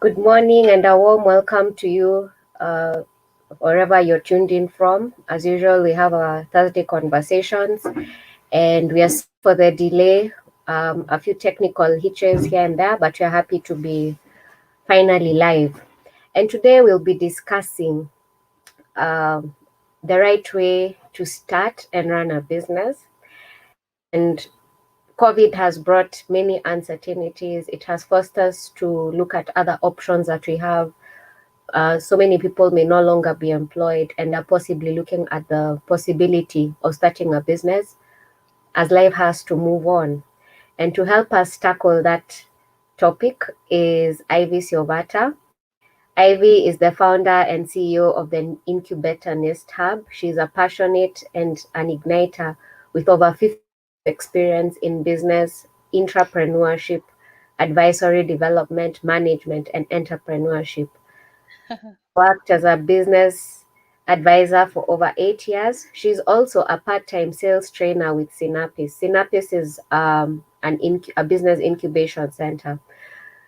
Good morning and a warm welcome to you wherever you're tuned in from. As usual, we have our Thursday conversations and we are sorry for the delay, a few technical hitches here and there, but we're happy to be finally live. And today we'll be discussing um, the right way to start and run a business. And COVID has brought many uncertainties. It has forced us to look at other options that we have. So many people may no longer be employed and are possibly looking at the possibility of starting a business as life has to move on. And to help us tackle that topic is Ivy Silvata. Ivy is the founder and CEO of the Incubator Nest Hub. She's a passionate and an igniter with over 50 years of experience in business, entrepreneurship, advisory development, management, and entrepreneurship. Worked as a business advisor for over 8 years. She's also a part-time sales trainer with Synapis. Synapis is a business incubation center.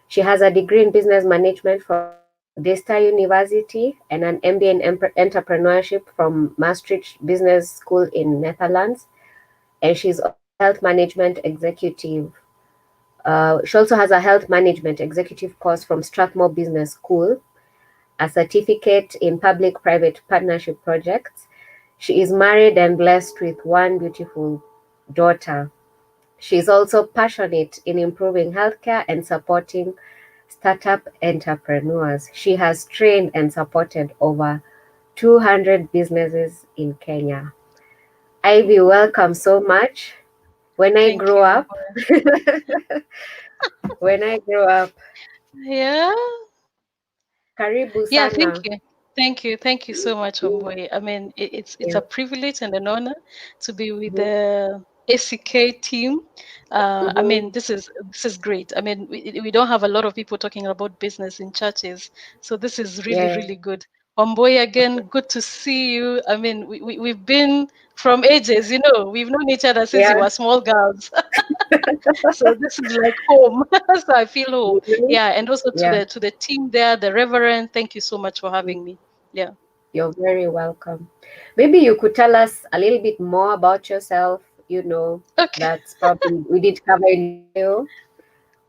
She has a degree in business management from Desta University and an MBA in entrepreneurship from Maastricht Business School in Netherlands. And she's also a health management executive. She also has a health management executive course from Strathmore Business School, a certificate in public-private partnership projects. She is married and blessed with one beautiful daughter. She is also passionate in improving healthcare and supporting startup entrepreneurs. She has trained and supported over 200 businesses in Kenya. Ivy, welcome so much. When I Thank grow you, up, Wambua. when I grow up, Yeah, karibu yeah, thank sana. you. Thank you so much, Wambua. I mean, it's Yeah. a privilege and an honor to be with Mhm. the ACK team. I Mhm. mean, this is great. I mean, we don't have a lot of people talking about business in churches, so this is really, Yeah. really good. Wambua, again, good to see you. I mean, we've been from ages, we've known each other since we Yeah. were small girls. So this is like home. So I feel home. Mhm. Yeah, and also to Yeah. the team there, the Reverend. Thank you so much for having me. Yeah. You're very welcome. Maybe you could tell us a little bit more about yourself. Okay. That's probably we did cover in your bio.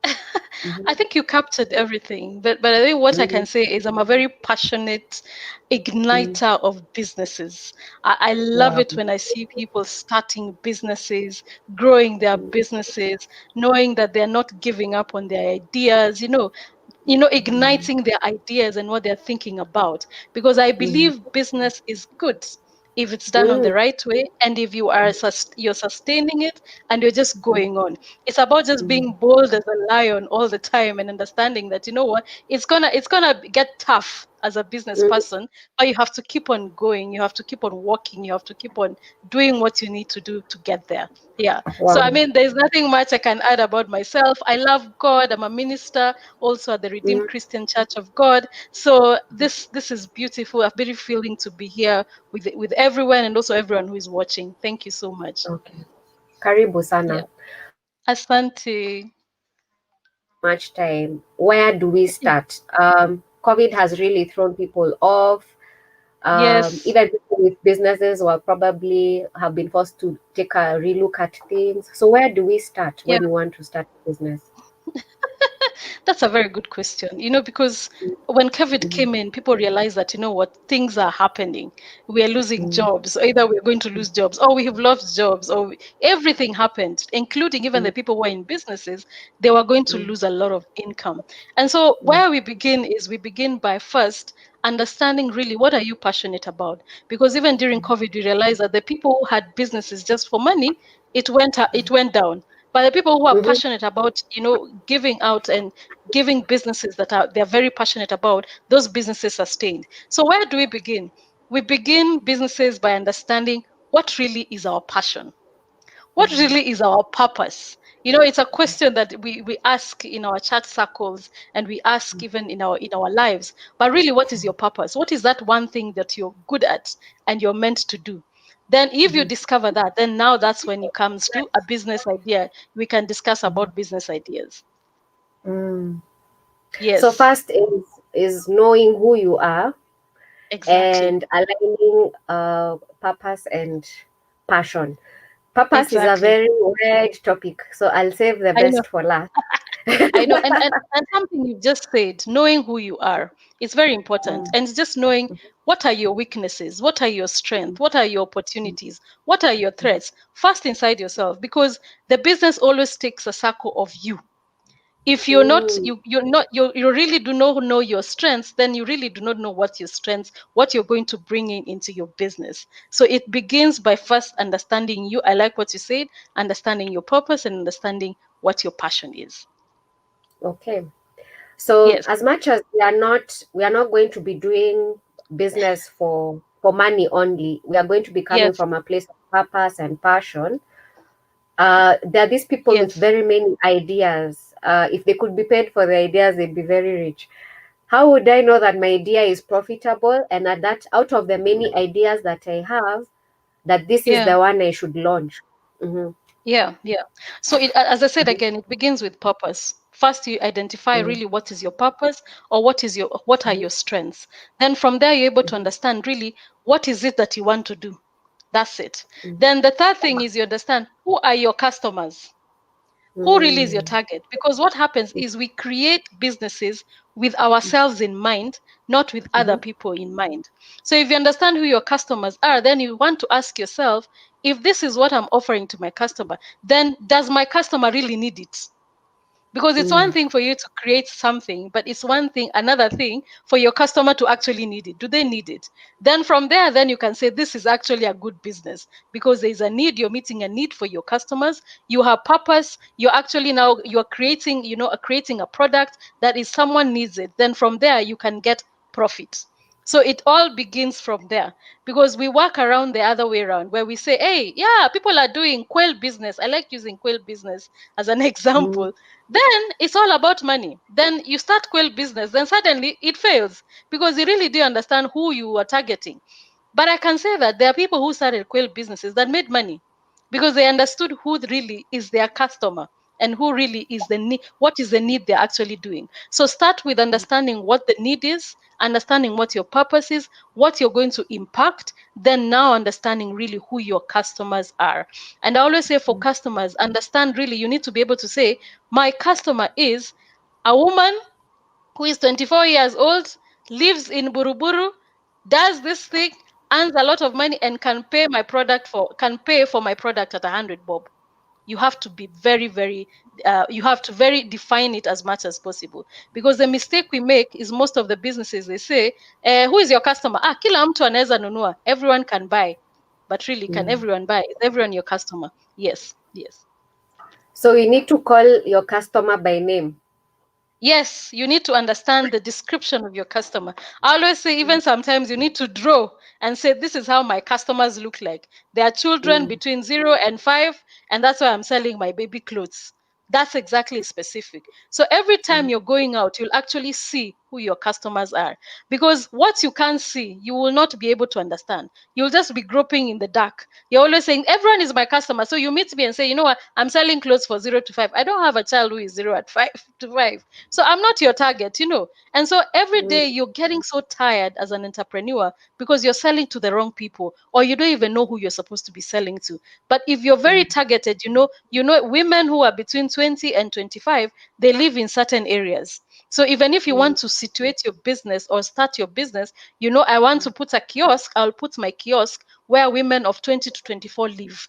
I Mhm. think you captured everything, but I think what I Mhm. can say is I'm a very passionate Mhm. igniter of businesses. I love Wow. it when I see people starting businesses, growing their businesses, knowing that they're not giving up on their ideas, igniting their ideas and what they're thinking about. Because I Mhm. believe business is good if it's done on the Mhm. right way, and if you're sustaining it and you're just going on. It's about just Mhm. being bold as a lion all the time and understanding that, you know what, it's gonna get tough as a business Mhm. person, but you have to keep on going, you have to keep on walking, you have to keep on doing what you need to do to get there. Yeah. So I Wow. mean, there's nothing much I can add about myself. I love God. I'm a minister also at the Redeemed Mhm. Christian Church of God. So this is beautiful. I've been feeling to be here with everyone and also everyone who is watching. Thank you so much. Okay. Karibu Yeah. sana. Asante. Much time. Where do we Y- start? COVID has really thrown people off. Yes. Even people with businesses will probably have been forced to take a relook at things. So where do we start Yeah. when you want to start a business? That's a very good question. Because when COVID Mhm. came in, people realized that, what, things are happening. We are losing Mhm. jobs. Either we're going to lose jobs, or we have lost jobs, or everything happened, including even Mhm. the people who are in businesses, they were going to Mhm. lose a lot of income. And so Mhm. where we begin is we begin by first understanding really what are you passionate about? Because even during COVID, we realized that the people who had businesses just for money, it went down. But the people who are Mhm. passionate about, giving out and giving businesses that they're very passionate about, those businesses sustained. So where do we begin? We begin businesses by understanding what really is our passion. What Mhm. really is our purpose? It's a question that we ask in our chat circles, and we ask even in our lives. But really, what is your purpose? What is that one thing that you're good at and you're meant to do? Then if you Mhm. discover that, then now that's when it comes to a business idea. We can discuss about business ideas. Mm. So Yes, first is knowing who you are exactly. and aligning purpose and passion. Purpose is a Exactly. very wide topic, so I'll save the I know. best for last. I know. And something you just said, knowing who you are, is very important. And just knowing what are your weaknesses, what are your strengths, what are your opportunities, what are your threats, first inside yourself, because the business always takes a circle of you. If you're not Mm, you really do not know your strengths, then you really do not know what your strengths, what you're going to bring in into your business. So it begins by first understanding you. I like what you said, understanding your purpose and understanding what your passion is. okay. So Yes, as much as we are not going to be doing business for money only, we are going to be coming yes, from a place of purpose and passion. There are these people with yes. very many ideas. If they could be paid for the ideas, they'd be very rich. How would I know that my idea is profitable and that out of the many ideas that I have, that this is Yeah, the one I should launch? Mm-hmm. yeah, yeah. So as I said again, it begins with purpose. First, you identify Mm-hmm. really what is your purpose, or what are your strengths. Then from there, you're able to Mm-hmm. understand really what is it that you want to do. That's it. Then the third thing is you understand who are your customers, who really is your Mm-hmm. target. Because what happens is we create businesses with ourselves in mind, not with other Mm-hmm. people in mind. So if you understand who your customers are, then you want to ask yourself, if this is what I'm offering to my customer, then does my customer really need it? Because it's one Mm-hmm. thing for you to create something, but it's another thing for your customer to actually need it. Do they need it? Then from there, then you can say this is actually a good business because there's a need. You're meeting a need for your customers. You have purpose. You're actually now you're creating, creating a product that is someone needs it. Then from there, you can get profit. So it all begins from there because we work around the other way around where we say, hey, yeah, people are doing quail business. I like using quail business as an example. Then it's all about money. Then you start quail business, then suddenly it fails because you really do understand who you are targeting. But I can say that there are people who started quail businesses that made money because they understood who really is their customer and who really is the need, what is the need they're actually doing. So start with understanding what the need is, understanding what your purpose is, what you're going to impact, then now understanding really who your customers are. And I always say for customers, understand really, you need to be able to say, my customer is a woman who is 24 years old, lives in Buruburu, does this thing, earns a lot of money, and can pay for my product at 100 bob. You have to be very, very, you have to very define it as much as possible. Because the mistake we make is most of the businesses, they say, who is your customer? Kila mtu anaweza nunua. Everyone can buy. But really, can Mm-hmm. everyone buy? Is everyone your customer? Yes, yes. So you need to call your customer by name. Yes, you need to understand the description of your customer. I always say, even sometimes you need to draw and say, this is how my customers look like. They are children Mm, between 0 and 5, and that's why I'm selling my baby clothes. That's exactly specific. So every time mm, you're going out, you'll actually see who your customers are. Because what you can't see, you will not be able to understand. You'll just be groping in the dark. You're always saying, everyone is my customer. So you meet me and say, you know what, I'm selling clothes for 0 to 5. I don't have a child who is 0 to 5. So I'm not your target. And so every mm, day you're getting so tired as an entrepreneur because you're selling to the wrong people or you don't even know who you're supposed to be selling to. But if you're very mm, targeted, you know women who are between 20 and 25, they live in certain areas. So even if you mm, want to situate your business or start your business, I want to put a kiosk, I'll put my kiosk where women of 20 to 24 live.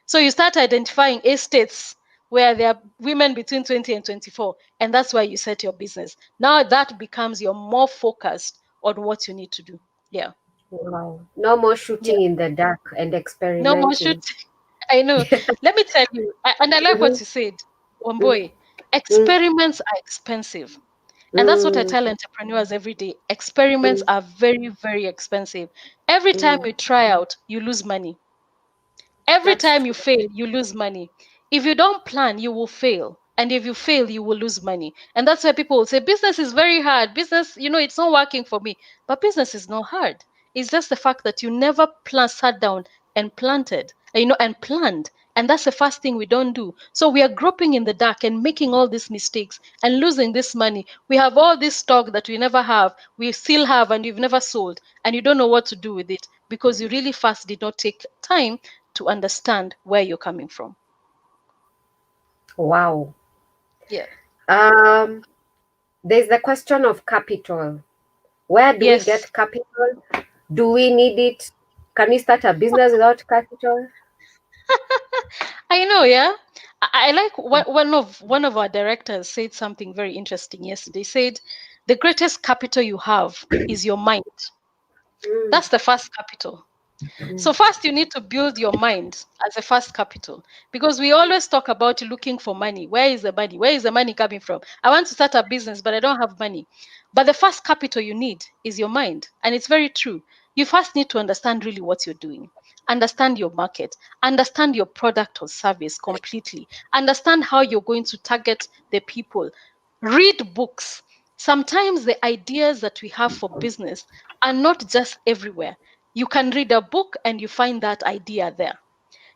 So you start identifying estates where there are women between 20 and 24, and that's why you set your business. Now that becomes you're more focused on what you need to do. Yeah. wow. No more Yeah. shooting in the dark and No more shooting. experimenting. I know. Let me tell you, and I like what Mhm, you said, mm, Wamboy. mm, Experiments are expensive. And that's what I mm, tell entrepreneurs every day. Experiments mm, are very, very expensive. Every time mm. you try out, you lose money. Every That's time you true. fail, you lose money. If you don't plan, you will fail. And if you fail, you will lose money. And that's why people will say, business is very hard. Business, it's not working for me. But business is not hard. It's just the fact that you never sat down and planted and planned. And that's the first thing we don't do. So we are groping in the dark and making all these mistakes and losing this money. We have all this stock that we never have, we still have, and you've never sold, and you don't know what to do with it because you really first did not take time to understand where you're coming from. Wow. Yeah. There's the question of capital. Where do we Yes. get capital? Do we need it? Can we start a business without capital? I know, yeah. I like what one of our directors said something very interesting yesterday. He said, the greatest capital you have is your mind. Mm, That's the first capital. So mm, first you need to build your mind as a first capital, because we always talk about looking for money. Where is the money? Where is the money coming from? I want to start a business, but I don't have money. But the first capital you need is your mind. And it's very true. You first need to understand really what you're doing. Understand your market, understand your product or service completely, understand how you're going to target the people. Read books. Sometimes the ideas that we have for business are not just everywhere. You can read a book and you find that idea there.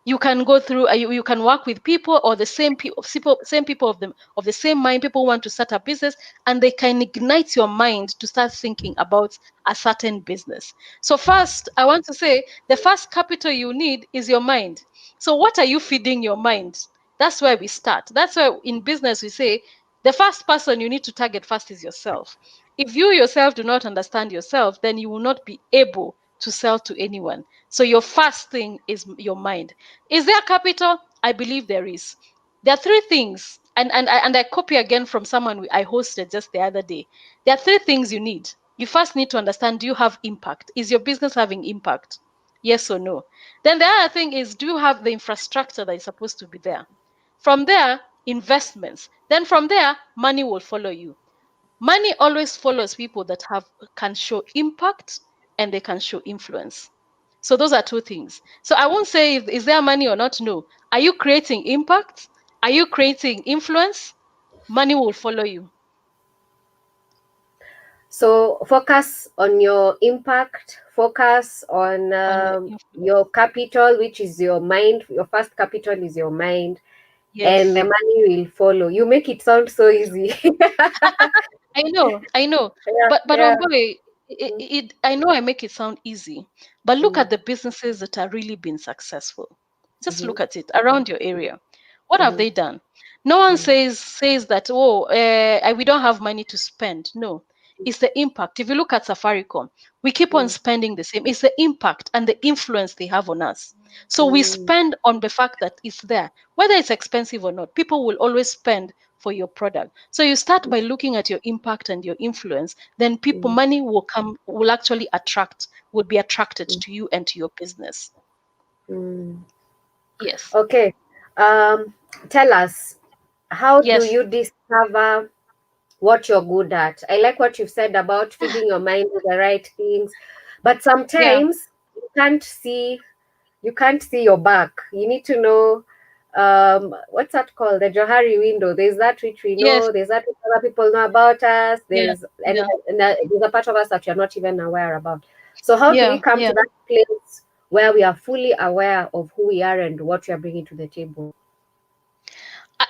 You can go through you can work with people, or the same people of the same mind, people who want to start a business, and they can ignite your mind to start thinking about a certain business. So first, I want to say the first capital you need is your mind. So what are you feeding your mind? That's where we start. That's why in business we say the first person you need to target first is yourself. If you yourself do not understand yourself, then you will not be able to sell to anyone. So your first thing is your mind. Is there capital? I believe there is. There are three things, and I copy again from someone I hosted just the other day. There are three things you need. You first need to understand, do you have impact? Is your business having impact? Yes or no? Then the other thing is, do you have the infrastructure that is supposed to be there? From there, investments. Then from there, money will follow you. Money always follows people that can show impact and they can show influence. So those are two things. So I won't say is there money or not. No. Are you creating impact? Are you creating influence? Money will follow you. So focus on your impact, focus on On your influence. your capital, which is your mind. Your first capital is your mind, and the Yes. money will follow. You make it sound so easy. I know. Yeah, But yeah. Omboy, Mm, I know I make it sound easy, but look mm, at the businesses that are really been successful. Just mhm, look at it around your area. What have mhm, they done? No one mm, says that, oh, we don't have money to spend. No, it's the impact. If you look at Safaricom, we keep on mm, spending the same. It's the impact and the influence they have on us. So we mm, spend on the fact that it's there, whether it's expensive or not. People will always spend for your product. So you start by looking at your impact and your influence, then people, mm, money will actually will be attracted mm, to you and to your business. mm. Yes. Okay. Um, Tell us, how do Yes. you discover what you're good at? I like what you've said about feeding your mind with the right things, but Yeah. sometimes you can't see your back. You need to know, what's that called? The Johari window. There's that which we Yes. know, there's that which other people know about us, Yeah. Yeah. there's a part of us that you're not even aware about. So how do we Yeah. come to Yeah. that place where we are fully aware of who we are and what we are bringing to the table?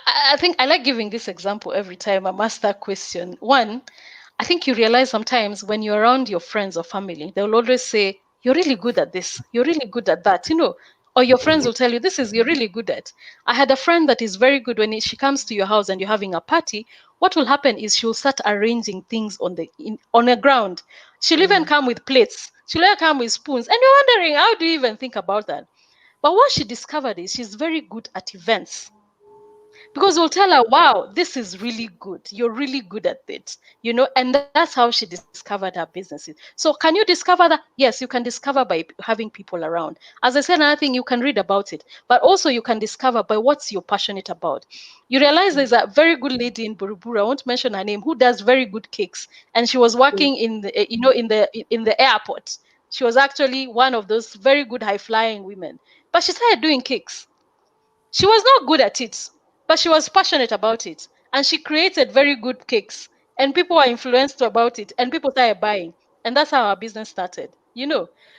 I think I like giving this example every time I'm asked that question. One, I think you realize sometimes when you're around your friends or family, they'll always say, you're really good at this, you're really good at that, or your friends will tell you, this is you're really good at. I had a friend that is very good when she comes to your house and you're having a party. What will happen is she'll start arranging things on the ground. She'll even Mm, come with plates, she'll even come with spoons, and you're wondering, how do you even think about that? But what she discovered is she's very good at events, because we'll tell her, wow, this is really good, you're really good at it, and that's how she discovered her businesses. So can you discover that? Yes, you can discover by having people around. As I said, another thing, you can read about it, but also you can discover by what's you're passionate about. You realize mm, there's a very good lady in Buruburu, I won't mention her name, who does very good cakes, and she was mm, working in the in the airport. She was actually one of those very good high flying women, but she started doing cakes. She was not good at it, but she was passionate about it. And she created very good cakes. And people were influenced about it. And people started buying. And that's how our business started.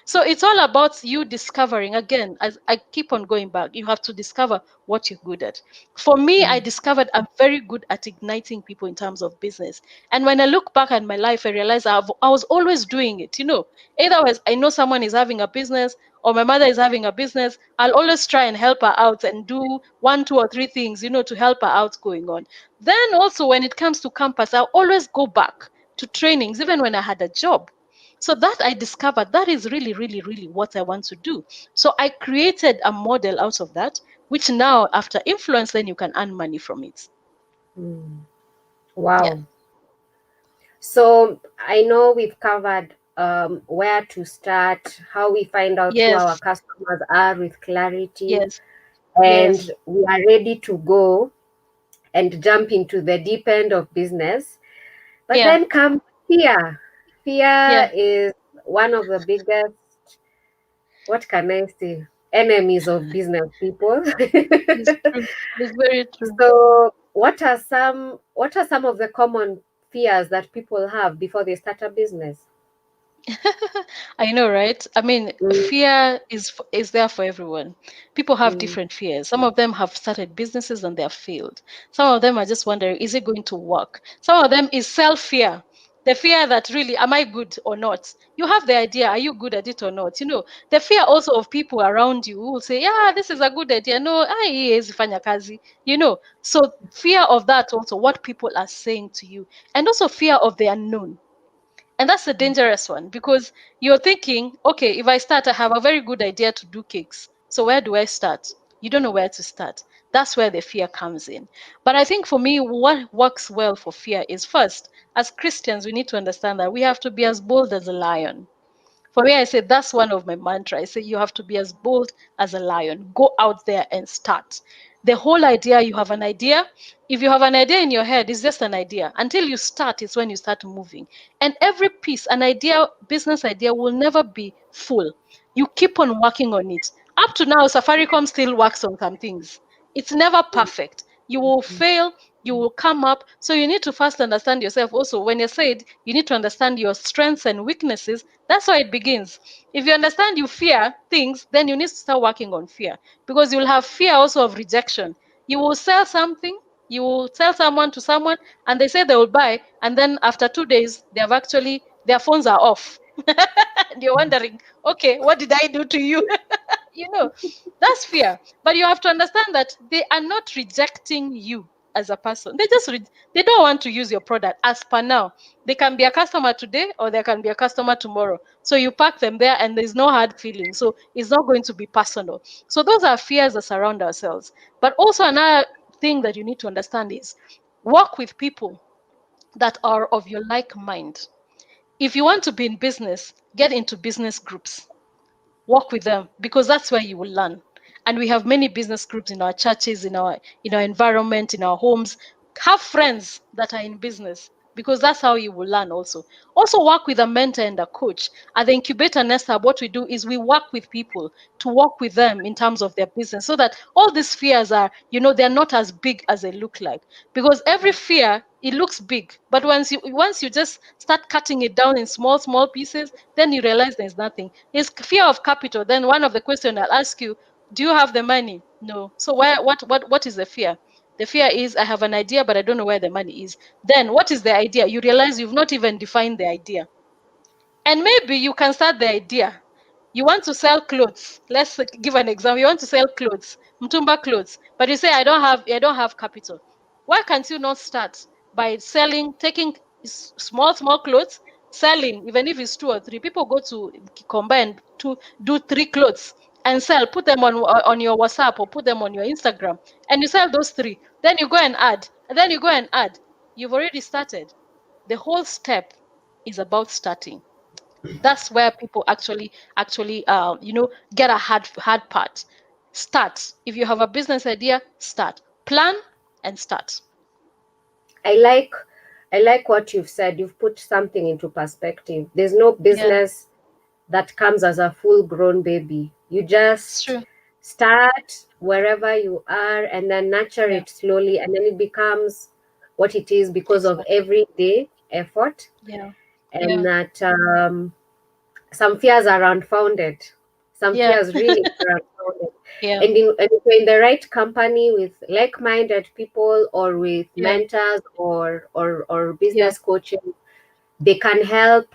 So it's all about you discovering. Again, as I keep on going back, you have to discover what you're good at. For me, I discovered I'm very good at igniting people in terms of business. And when I look back at my life, I realized I was always doing it. Either was I know someone is having a business or my mother is having a business, I'll always try and help her out and do 1, 2, or 3 things, to help her out going on. Then also when it comes to campus, I'll always go back to trainings, even when I had a job. So that I discovered that is really, really, really what I want to do. So I created a model out of that, which now after influence, then you can earn money from it. Wow. Yeah. So I know we've covered where to start, how we find out who our Yes. customers are with clarity, Yes. and Yes. we are ready to go and jump into the deep end of business. But Yeah. then comes fear. Fear Yeah. is one of the biggest, what can I say, enemies of business people. It's true. It's very true. So what are some of the common fears that people have before they start a business? I know, right? I mean, Mm, fear is there for everyone. People have mm, different fears. Some of them have started businesses and they have failed. Some of them are just wondering, is it going to work? Some of them is self-fear. The fear that really, am I good or not? You have the idea, are you good at it or not? The fear also of people around you who will say, yeah, this is a good idea. No, is fanya kazi. So fear of that also, what people are saying to you, and also fear of the unknown. And that's a dangerous one because you're thinking, okay, if I start, I have a very good idea to do cakes. So where do I start? You don't know where to start. That's where the fear comes in. But I think for me, what works well for fear is first, as Christians, we need to understand that we have to be as bold as a lion. For me, I say that's one of my mantras. I say you have to be as bold as a lion. Go out there and start. The whole idea, you have an idea. If you have an idea in your head, it's just an idea. Until you start, it's when you start moving. And every piece, an idea, business idea, will never be full. You keep on working on it. Up to now, Safaricom still works on some things. It's never perfect. You will fail, you will come up. So you need to first understand yourself. Also, when you said you need to understand your strengths and weaknesses, that's why it begins. If you understand you fear things, then you need to start working on fear because you'll have fear also of rejection. You will sell something, you will tell someone to someone, and they say they will buy, and then after 2 days, they have actually their phones are off. And you're wondering, okay, what did I do to you? you know, that's fear. But you have to understand that they are not rejecting you as a person. They don't want to use your product as per now. They can be a customer today or they can be a customer tomorrow. So you pack them there and there's no hard feeling. So it's not going to be personal. So those are fears that surround ourselves. But also another thing that you need to understand is work with people that are of your like mind. If you want to be in business, get into business groups, work with them because that's where you will learn. And we have many business groups in our churches, in our environment, in our homes. Have friends that are in business because that's how you will learn. Also work with a mentor and a coach. At the incubator Nest Hub, what we do is we work with people to work with them in terms of their business so that all these fears are, they're not as big as they look like. Because every fear, it looks big, but once you just start cutting it down in small pieces, then you realize there's nothing. It's fear of capital. Then one of the questions I'll ask you, do you have the money? No. So what is the fear? The fear is I have an idea, but I don't know where the money is. Then what is the idea? You realize you've not even defined the idea. And maybe you can start the idea. You want to sell clothes. Let's give an example. You want to sell clothes, mtumba clothes, but you say I don't have capital. Why can't you not start by selling, taking small clothes, selling, even if it's 2 or 3? People go to combine to do 3 clothes and sell, put them on your WhatsApp or put them on your Instagram, and you sell those 3. Then you go and add, and then you go and add. You've already started. The whole step is about starting. That's where people actually get a hard part. Start. If you have a business idea, start. Plan and start. I like I like what you've said. You've put something into perspective. There's no Yeah, business that comes as a full grown baby. You it's just true. start wherever you are and then nurture Yeah, it slowly, and then it becomes what it is because of exactly. everyday effort. Yeah, And yeah, that some fears are unfounded. Some Yeah. fears really are unfounded. Yeah. And if you're in the right company with like-minded people or with Yeah. mentors or Yeah. business coaches, they can help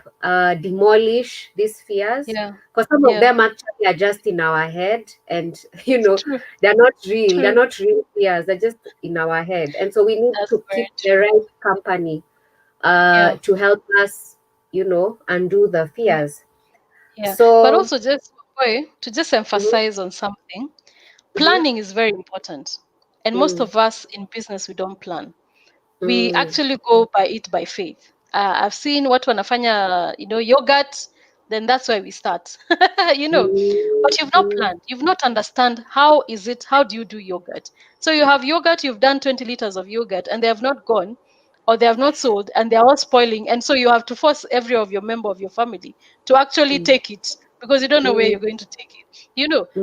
demolish these fears, Yeah. because some of Yeah. them actually are just in our head, and True. they're not real. They're True. not real fears. They're just in our head, and so we need That's to very keep the true. right company Yeah. to help us, undo the Yeah. fears. Yeah. But So, also just boy, to just mhm, emphasize on something, mhm, planning is very important. And most mm, of us in business, we don't plan. We mm, actually go by it by faith. I've seen what wanafanya, yogurt, then that's where we start, but you've not mm, planned. You've not understand how do you do yogurt? So you have yogurt, you've done 20 liters of yogurt and they have not gone or they have not sold and they are all spoiling. And so you have to force every of your member of your family to actually mm, take it because you don't know where mm, you're going to take it.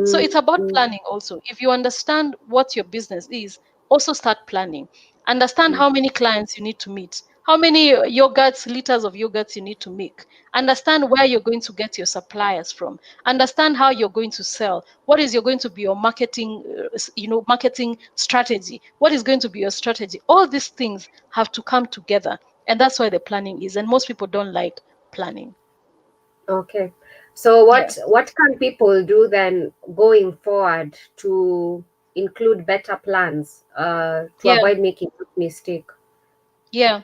So mm, it's about mm, planning also. If you understand what your business is, also start planning. Understand mm, how many clients you need to meet, how many yogurts, liters of yogurts you need to make. Understand where you're going to get your suppliers from. Understand how you're going to sell. What is going to be your marketing strategy? What is going to be your strategy? All these things have to come together, and that's why the planning is. And most people don't like planning. okay. So Yeah, what can people do then going forward to include better plans to yeah, avoid making this mistake? yeah.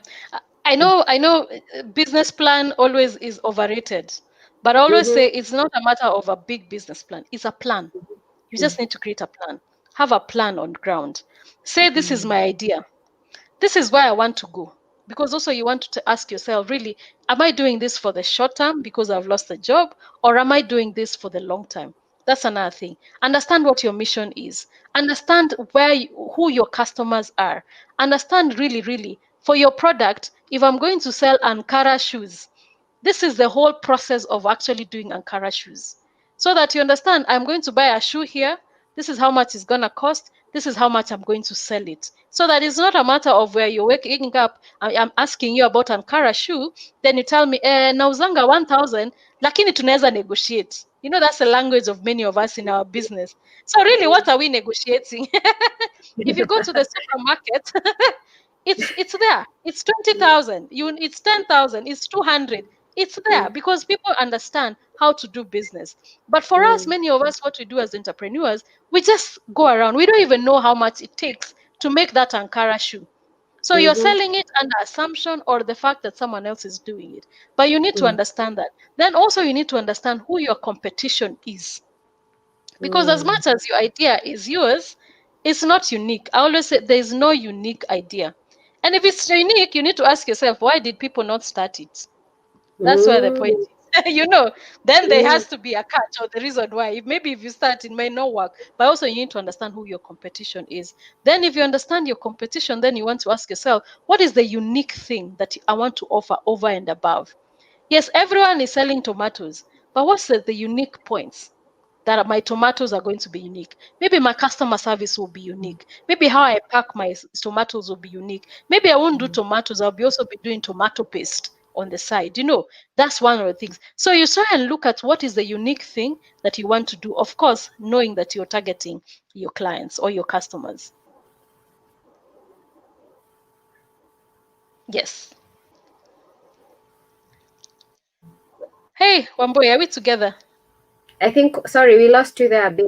I know business plan always is overrated, but I always say Mm-hmm. it's not a matter of a big business plan. It's a plan. You just need to create a plan. Have a plan on ground. Say, this is my idea. This is where I want to go. Because also you want to ask yourself, really, am I doing this for the short term because I've lost a job? Or am I doing this for the long term? That's another thing. Understand what your mission is. Understand who your customers are. Understand really, really, for your product, if I'm going to sell Ankara shoes, this is the whole process of actually doing Ankara shoes. So that you understand, I'm going to buy a shoe here. This is how much it's going to cost. This is how much I'm going to sell it. So that it's not a matter of where you're waking up. I'm asking you about Ankara shoe. Then you tell me, nauzanga 1,000, lakini tunaweza negotiate. That's the language of many of us in our business. So really, what are we negotiating? If you go to the supermarket, it's there. It's 20,000. It's 10,000. It's 200. It's there because people understand how to do business. But for us, Mm, many of us, what we do as entrepreneurs, we just go around. We don't even know how much it takes to make that Ankara shoe. So you're mm-hmm. selling it under assumption or the fact that someone else is doing it. But you need to Mm, understand that. Then also you need to understand who your competition is. Because as mm, much as your idea is yours, it's not unique. I always say there is no unique idea. And if it's unique, you need to ask yourself, why did people not start it? That's where the point mm, is. Then there mm, has to be a catch or the reason why. Maybe if you start, it may not work. But also, you need to understand who your competition is. Then, if you understand your competition, then you want to ask yourself, what is the unique thing that I want to offer over and above? Yes, everyone is selling tomatoes, but what's the unique points? That my tomatoes are going to be unique. Maybe my customer service will be unique. Maybe how I pack my tomatoes will be unique. Maybe I won't do tomatoes. I'll be also be doing tomato paste on the side. That's one of the things. So you try and look at what is the unique thing that you want to do. Of course, knowing that you're targeting your clients or your customers. Yes. Hey, Wamboy, are we together? I think, sorry, we lost you there a bit.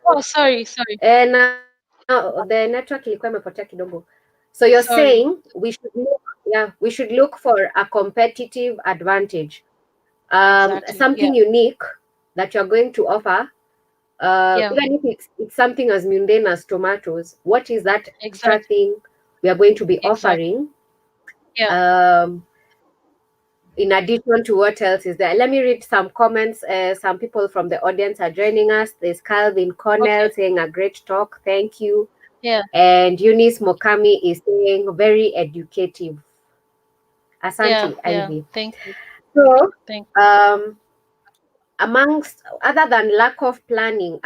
Oh, sorry. Now the network ilikuwa imepotea kidogo. So you're Sorry. saying we should look for a competitive advantage, Exactly. Yeah. something unique that you're going to offer. Yeah. Even if it's something as mundane as tomatoes, what is that extra Exactly. thing we are going to be Exactly. offering? Yeah. Um, in addition to what else is there? Let me read some comments. Some people from the audience are joining us. There's Calvin Cornell Okay. saying a great talk. Thank you. Yeah. And Eunice Mokami is saying very educative. Yeah. Asante, Yeah. Ivy. Thank you. So, Thank you. um, amongst other than lack of planning,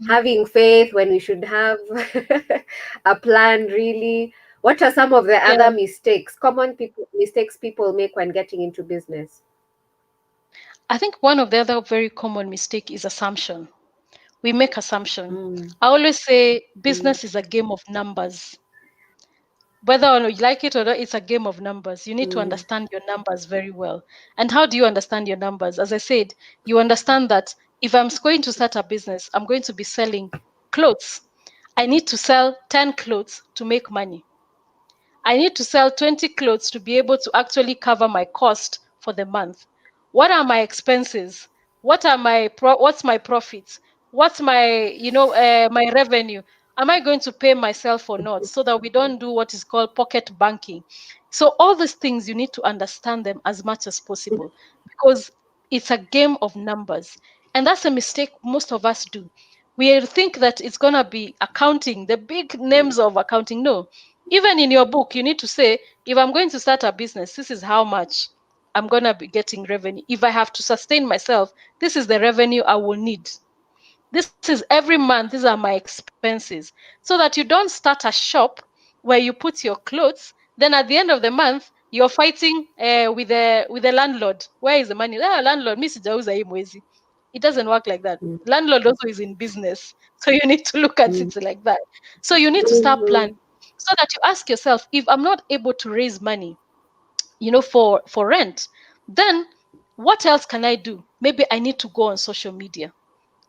Mhm. having faith when we should have a plan really, What are some of the Yeah. other mistakes people make when getting into business? I think one of the other very common mistake is assumption. We make assumption. Mm, I always say mm, business is a game of numbers. Whether or not you like it or not, it's a game of numbers. You need to mm, understand your numbers very well. And how do you understand your numbers? As I said, you understand that if I'm going to start a business, I'm going to be selling clothes. I need to sell 10 clothes to make money. I need to sell 20 clothes to be able to actually cover my cost for the month. What are my expenses? What's my profits? What's my my revenue? Am I going to pay myself or not? So that we don't do what is called pocket banking. So all these things you need to understand them as much as possible because it's a game of numbers. And that's a mistake most of us do. We think that it's going to be accounting, the big names of accounting. No, even in your book, you need to say, if I'm going to start a business, this is how much I'm going to be getting revenue. If I have to sustain myself, this is the revenue I will need. This is every month, these are my expenses. So that you don't start a shop where you put your clothes, then at the end of the month, you're fighting with the landlord. Where is the money? Ah, landlord, mi sijauza hii mwezi. It doesn't work like that. mm, Landlord also is in business. So you need to look at mm, it like that. So you need to start mhm, planning so that you ask yourself, if I'm not able to raise money, for rent, then what else can I do? Maybe I need to go on social media.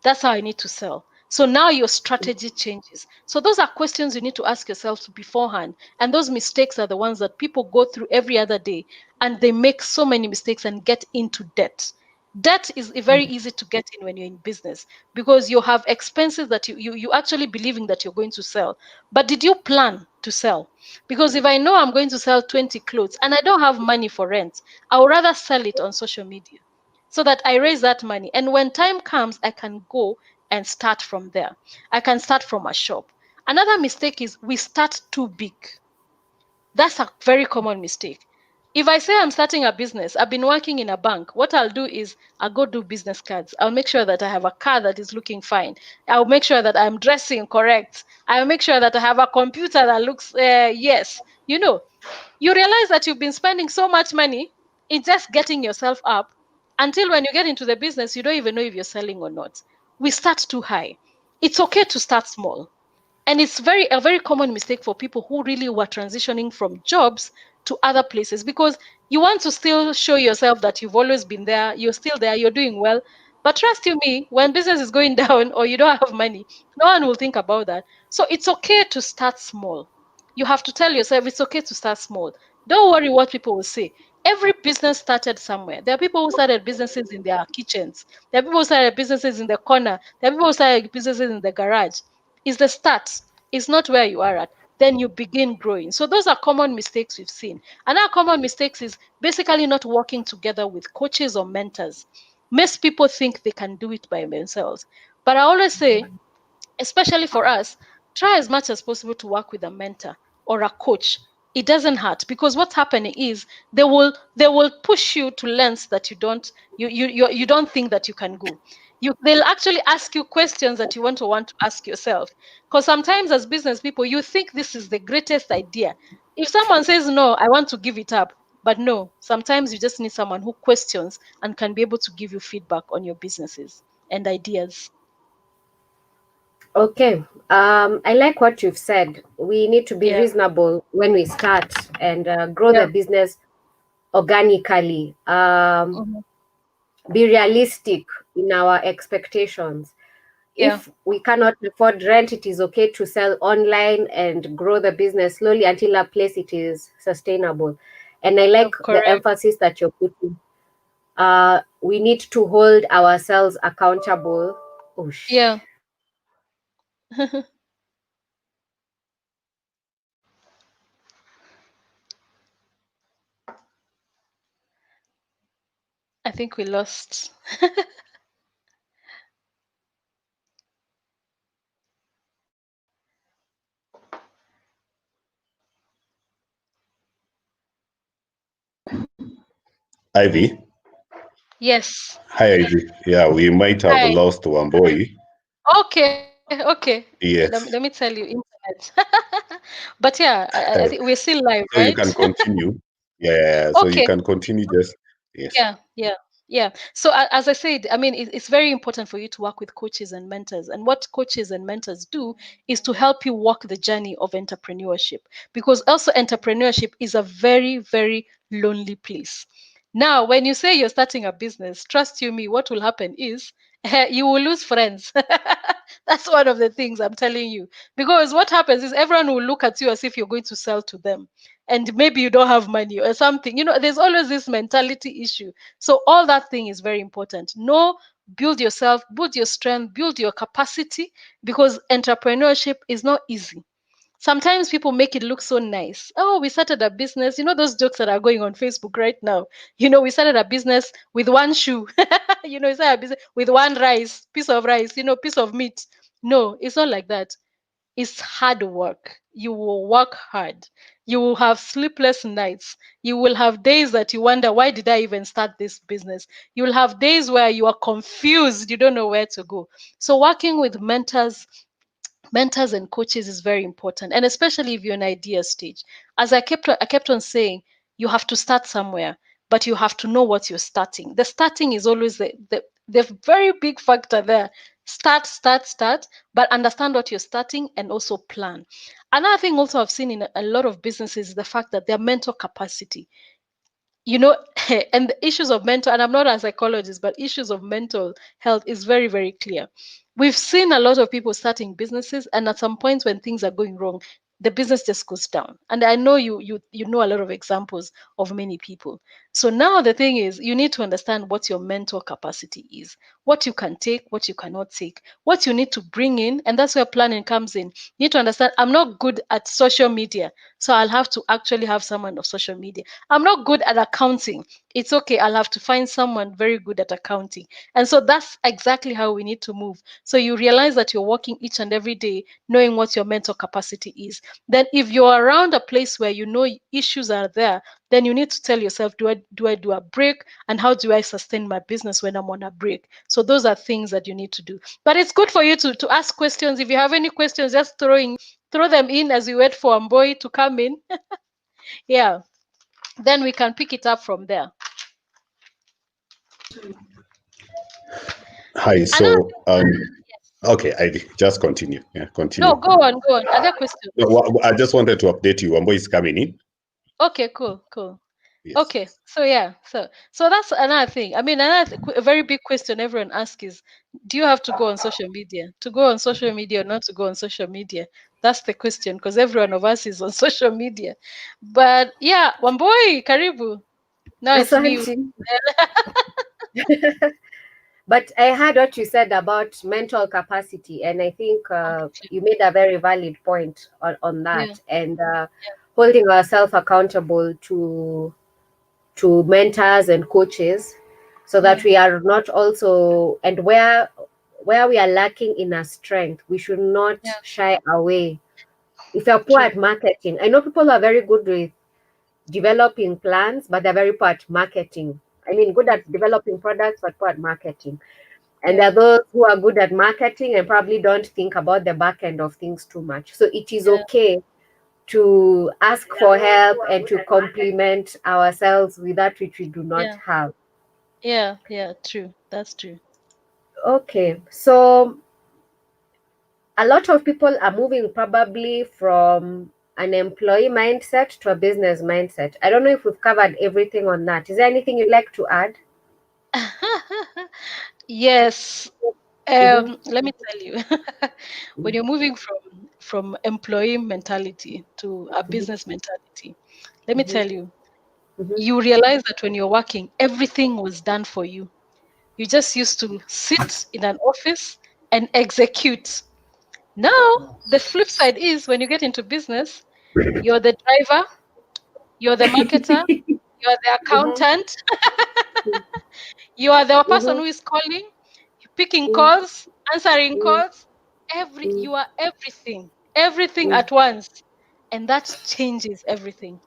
That's how I need to sell. So now your strategy changes. So those are questions you need to ask yourself beforehand. And those mistakes are the ones that people go through every other day. And they make so many mistakes and get into debt. Debt is very easy to get in when you're in business because you have expenses that you actually believing that you're going to sell. But did you plan to sell? Because if I know I'm going to sell 20 clothes and I don't have money for rent, I would rather sell it on social media so that I raise that money. And when time comes, I can go and start from there. I can start from a shop. Another mistake is we start too big. That's a very common mistake. If I say I'm starting a business, I've been working in a bank, what I'll do is I'll go do business cards. I'll make sure that I have a car that is looking fine. I'll make sure that I'm dressing correct. I'll make sure that I have a computer that looks, yes. You realize that you've been spending so much money in just getting yourself up until when you get into the business, you don't even know if you're selling or not. We start too high. It's okay to start small. And it's a very common mistake for people who really were transitioning from jobs to other places because you want to still show yourself that you've always been there, you're still there, you're doing well. But trust you me, when business is going down or you don't have money, no one will think about that. So it's okay to start small. You have to tell yourself it's okay to start small. Don't worry what people will say. Every business started somewhere. There are people who started businesses in their kitchens. There are people who started businesses in the corner. There are people who started businesses in the garage. Is the start. It's not where you are at. Then you begin growing. So those are common mistakes we've seen. Another common mistakes is basically not working together with coaches or mentors. Most people think they can do it by themselves. But I always say, especially for us, try as much as possible to work with a mentor or a coach. It doesn't hurt because what's happening is they will push you to lengths that you don't think that you can go. They'll actually ask you questions that you want to ask yourself. Because sometimes as business people, you think this is the greatest idea. If someone says no, I want to give it up. But no, sometimes you just need someone who questions and can be able to give you feedback on your businesses and ideas. Okay. I like what you've said. We need to be Yeah. reasonable when we start and grow Yeah. the business organically. Mhm. Be realistic in our expectations. Yeah. If we cannot afford rent, it is okay to sell online and grow the business slowly until a place it is sustainable. And I like the Correct. emphasis that you're putting. We need to hold ourselves accountable. Oh, Yeah. I think we lost. Ivy. Yes. Hi, Ivy. Yeah, we might have Hi. lost one boy. Okay. Okay. Let me Yes. tell you, internet. But yeah, I think we're still live, So right? you can continue. Yeah. So you Okay. can continue. Just yes. Yeah. So as I said, I mean, it's very important for you to work with coaches and mentors. And what coaches and mentors do is to help you walk the journey of entrepreneurship, because also entrepreneurship is a very, very lonely place. Now, when you say you're starting a business, trust you me, what will happen is you will lose friends. That's one of the things I'm telling you. Because what happens is everyone will look at you as if you're going to sell to them. And maybe you don't have money or something. There's always this mentality issue. So all that thing is very important. Build yourself, build your strength, build your capacity, because entrepreneurship is not easy. Sometimes people make it look so nice. Oh, we started a business. Those jokes that are going on Facebook right now. We started a business with one shoe. We started a business with one piece of rice, piece of meat. No, it's not like that. It's hard work. You will work hard. You will have sleepless nights. You will have days that you wonder, why did I even start this business? You will have days where you are confused. You don't know where to go. So working with mentors and coaches is very important, and especially if you're in idea stage. As I kept on saying, you have to start somewhere, but you have to know what you're starting. The starting is always the very big factor there. Start, but understand what you're starting and also plan. Another thing also I've seen in a lot of businesses is the fact that their mental capacity, and the issues of mental, and I'm not a psychologist, but issues of mental health is very, very clear. We've seen a lot of people starting businesses, and at some points when things are going wrong, the business just goes down. And I know you know a lot of examples of many people. So now the thing is, you need to understand what your mental capacity is, what you can take, what you cannot take, what you need to bring in, and that's where planning comes in. You need to understand, I'm not good at social media, so I'll have to actually have someone of social media. I'm not good at accounting. It's okay. I'll have to find someone very good at accounting. And so that's exactly how we need to move. So you realize that you're working each and every day, knowing what your mental capacity is. Then if you're around a place where you know issues are there, then you need to tell yourself, do I do a break? And how do I sustain my business when I'm on a break? So those are things that you need to do. But it's good for you to ask questions. If you have any questions, just throw them in as we wait for Amboy to come in. Yeah. Then we can pick it up from there. Hi. So okay, Ivy, just continue. Yeah, continue. No, go on. Other questions? I just wanted to update you. Ambo is coming in. Okay, cool. Yes. Okay, so yeah, so that's another thing. I mean, a very big question everyone asks is, do you have to go on social media? To go on social media or not to go on social media? That's the question, because every one of us is on social media. But yeah, Wamboi, Karibu. Now it's me. Asante. But I heard what you said about mental capacity, and I think you made a very valid point on that, and holding ourselves accountable to mentors and coaches, so that we are not also, and where we are lacking in our strength, we should not shy away. If you're poor at marketing, I know people are very good with developing plans, but they're very poor at marketing. I mean, good at developing products, but poor at marketing. And there are those who are good at marketing and probably don't think about the back end of things too much. So it is okay to ask for help and to complement ourselves with that which we do not have. Yeah, true. That's true. Okay, so a lot of people are moving probably from an employee mindset to a business mindset. I don't know if we've covered everything on that. Is there anything you'd like to add? Yes. Let me tell you, when you're moving from employee mentality to a business mentality, let me tell you, you realize that when you're working, everything was done for you. You just used to sit in an office and execute. Now, the flip side is when you get into business, you're the driver, you're the marketer, you're the accountant, you are the person who is calling, picking calls, answering calls. You are everything at once, and that changes everything.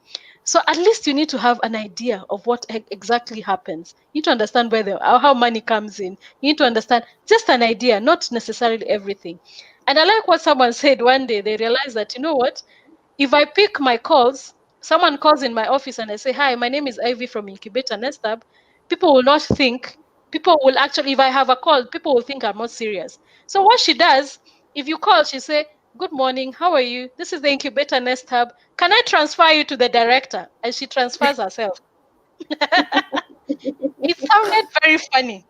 So at least you need to have an idea of what exactly happens. You need to understand how money comes in. You need to understand just an idea, not necessarily everything. And I like what someone said one day. They realized that, you know what? if I pick my calls, someone calls in my office and I say, hi, my name is Ivy from Incubator Nest Hub, people will not think, people will actually, if I have a call, people will think I'm not serious. So what she does, if you call, she say, good morning, how are you? This is the Incubator Nest Hub. Can I transfer you to the director? And she transfers herself. It sounded very funny.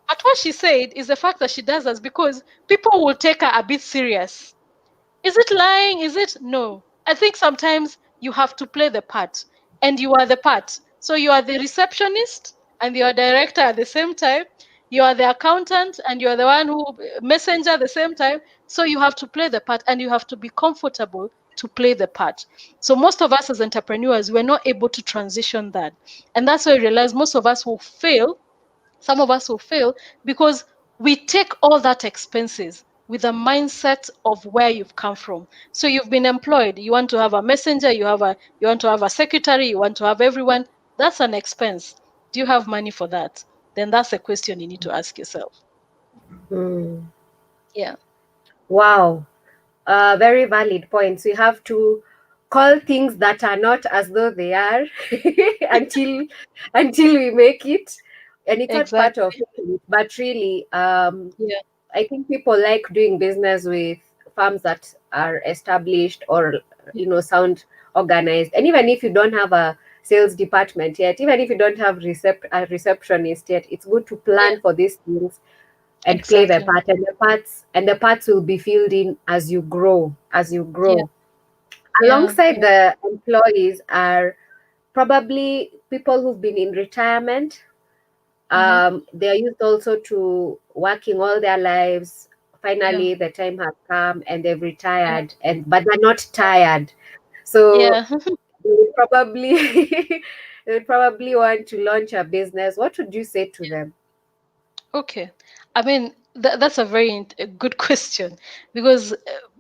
But what she said is the fact that she does that because people will take her a bit serious. Is it lying? Is it? No. I think sometimes you have to play the part, and you are the part. So you are the receptionist and you are director at the same time. You are the accountant and you are the one who messenger at the same time. So you have to play the part and you have to be comfortable to play the part. So most of us as entrepreneurs, we're not able to transition that. And that's why I realize most of us will fail. Some of us will fail because we take all that expenses with a mindset of where you've come from. So you've been employed, you want to have a messenger, you want to have a secretary, you want to have everyone. That's an expense. Do you have money for that? Then that's a question you need to ask yourself. Mm. Yeah. Wow. Very valid points. We have to call things that are not as though they are until we make it, and it's not part of Exactly. it. But really, Yeah. I think people like doing business with firms that are established or sound organized. And even if you don't have a sales department yet, even if you don't have a receptionist yet, it's good to Yeah. plan for these things and play the Exactly. part, and the parts will be filled in as you grow. Yeah. Yeah. Alongside Yeah. the employees are probably people who've been in retirement. Mm-hmm. They are used also to working all their lives. Yeah. Finally the time has come and they've Yeah. retired, and but they're not tired, so Yeah. they would probably they would probably want to launch a business. What would you say to them? Okay. I mean, that's a very a good question because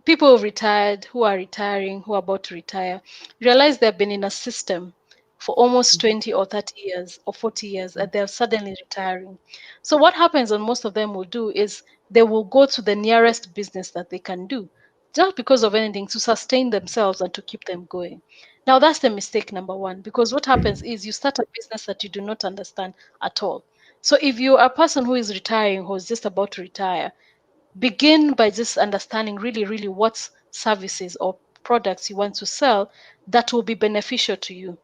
people who've retired, who are retiring, who are about to retire, realize they've been in a system for almost 20 or 30 years or 40 years and they're suddenly retiring. So, what happens, and most of them will do, is they will go to the nearest business that they can do just because of anything to sustain themselves and to keep them going. Now, that's the mistake number one because what happens is you start a business that you do not understand at all. So if you're a person who is retiring, who's just about to retire, begin by just understanding really, really what services or products you want to sell that will be beneficial to you.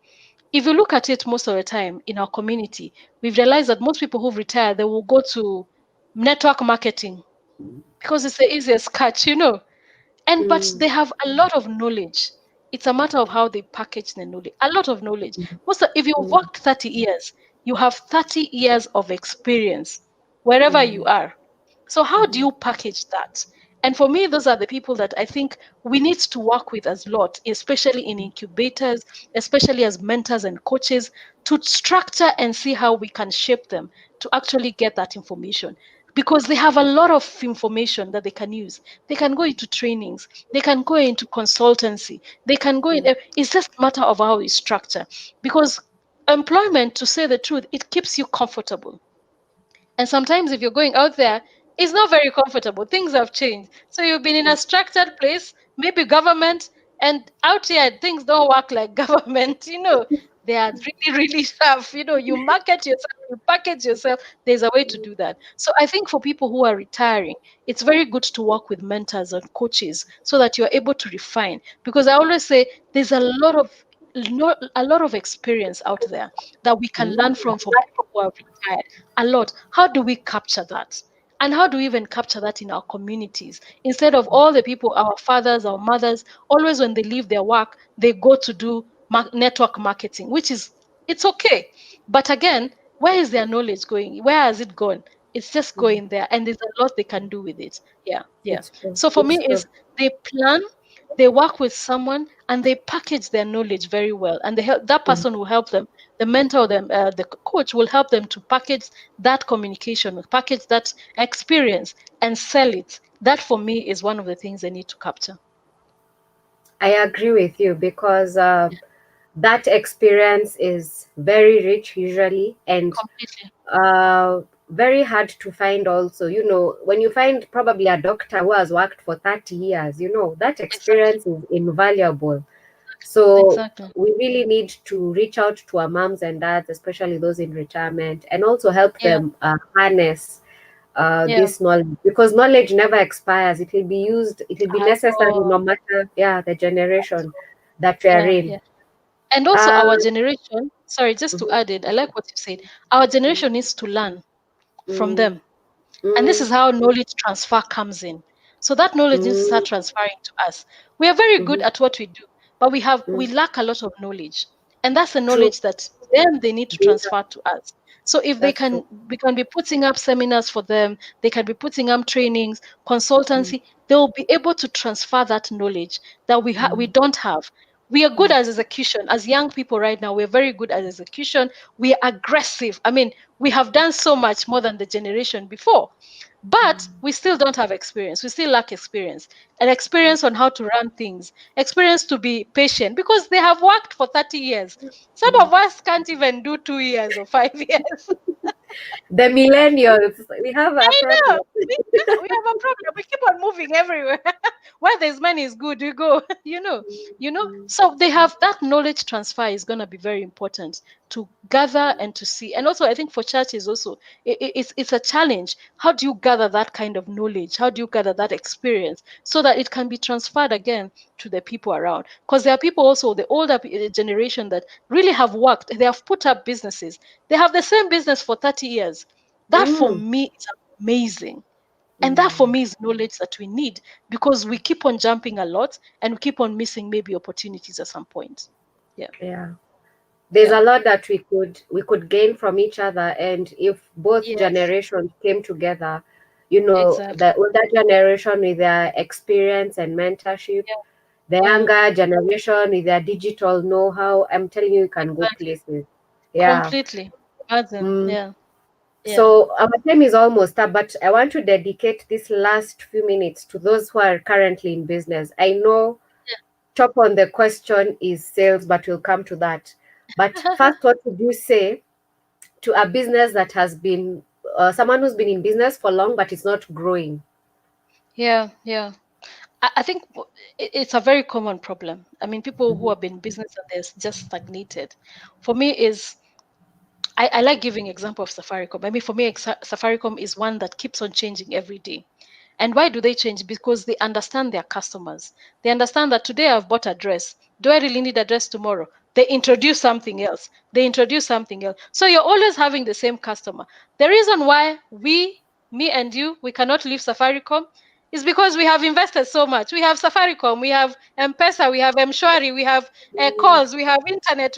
If you look at it most of the time in our community, we've realized that most people who've retired, they will go to network marketing because it's the easiest catch. And but Mm, they have a lot of knowledge. It's a matter of how they package the knowledge. A lot of knowledge. If you've mm, worked 30 years, you have 30 years of experience wherever you mm, are. So how do mhm, you package that? And for me, those are the people that I think we need to work with as lot, especially in incubators, especially as mentors and coaches, to structure and see how we can shape them to actually get that information. Because they have a lot of information that they can use. They can go into trainings, they can go into consultancy, they can go in. It's just a matter of how we structure. Because employment, to say the truth, it keeps you comfortable, and sometimes if you're going out there, it's not very comfortable. Things have changed. So you've been in a structured place, maybe government, and out here things don't work like government. They are really, really tough. You market yourself, you package yourself. There's a way to do that. So I think for people who are retiring, it's very good to work with mentors and coaches so that you're able to refine. Because I always say there's a lot of experience out there that we can learn from people who are retired a lot. How do we capture that? And how do we even capture that in our communities? Instead of all the people, our fathers, our mothers, always when they leave their work, they go to do network marketing, it's okay. But again, where is their knowledge going? Where has it gone? It's just mhm. going there, and there's a lot they can do with it. Yeah, yeah. It's true. So for me, It's true. is they plan, they work with someone, and they package their knowledge very well, and they help that Mm. person will help them. The mentor, them, the coach will help them to package that communication, package that experience, and sell it. That for me is one of the things they need to capture. I agree with you because that experience is very rich usually, and Completely. uh, very hard to find also. You know, when you find probably a doctor who has worked for 30 years, you know, that Exactly. experience is invaluable. So Exactly. we really need to reach out to our moms and dads, especially those in retirement, and also help Yeah. them harness Yeah. this knowledge, because knowledge never expires. It will be used, it will be At necessary all. no matter, yeah, the generation that we are Yeah. in. Yeah. And also Uh, our generation, sorry, just to mhm, add it, I like what you said. Our generation needs to learn from mm, them. And this mm, is how knowledge transfer comes in. So that knowledge needs to start mm, transferring to us. We are very good mhm, at what we do, but we mm. lack a lot of knowledge. And that's the True. knowledge that then they need to Data. transfer to us. So if they That's true. can we can be putting up seminars for them, they can be putting up trainings, Mm, consultancy, they'll be able to transfer that knowledge that we mm, don't have. We are good mm, at execution. As young people right now, we're very good at execution. We are aggressive. I mean, we have done so much more than the generation before, but we still don't have experience. We still lack experience, and experience on how to run things, experience to be patient because they have worked for 30 years. Some mm. of us can't even do 2 years or 5 years. The millennials, we have a I know. problem. We have a problem. We keep on moving everywhere. Where there's money is good, we go. Mm, So they have that knowledge transfer is going to be very important to gather and to see. And also, I think for churches also, it's a challenge. How do you gather that kind of knowledge? How do you gather that experience so that it can be transferred again to the people around? Because there are people also, the older generation that really have worked. They have put up businesses. They have the same business for 30 years. That for mm, me is amazing. And that for mm. me is knowledge that we need because we keep on jumping a lot and we keep on missing maybe opportunities at some point. Yeah. Yeah. There's Yeah. a lot that we could gain from each other, and if both Yes. generations came together, you know, Exactly. the older generation with their experience and mentorship, Yeah. the Mm, younger generation with their digital know-how, I'm telling you, you can go exactly. places. Yeah. Completely. Imagine. Mm. Yeah. Yeah. So our time is almost up, but I want to dedicate this last few minutes to those who are currently in business. I know top on the question is sales, but we'll come to that. But Yeah. first, what would you say to a business that has been someone who's been in business for long but is not growing? Yeah. Yeah. I think it's a very common problem. I mean, people who Mhm, have been in business and they're just stagnated. For me, is I like giving example of Safaricom. I mean, for me, Safaricom is one that keeps on changing every day. And why do they change? Because they understand their customers. They understand that today I've bought a dress. Do I really need a dress tomorrow? They introduce something else. They introduce something else. So you're always having the same customer. The reason why me and you, we cannot leave Safaricom is because we have invested so much. We have Safaricom, we have M-Pesa, we have M-Shwari, we have calls, we have internet.